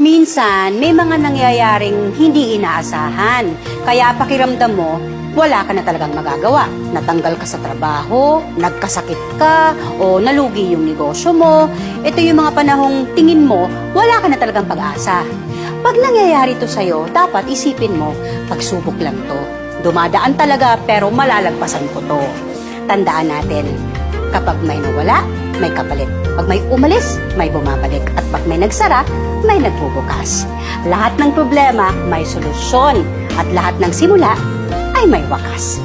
Minsan, may mga nangyayaring hindi inaasahan. Kaya pakiramdam mo, wala ka na talagang magagawa. Natanggal ka sa trabaho, nagkasakit ka, o nalugi yung negosyo mo. Ito yung mga panahong tingin mo, wala ka na talagang pag-asa. Pag nangyayari to sa'yo, dapat isipin mo, pagsubok lang to. Dumadaan talaga pero malalagpasan ko to. Tandaan natin, kapag may nawala, may kapalit. Pag may umalis, may bumabalik. At pag may nagsara, may nagbubukas. Lahat ng problema may solusyon. At lahat ng simula ay may wakas.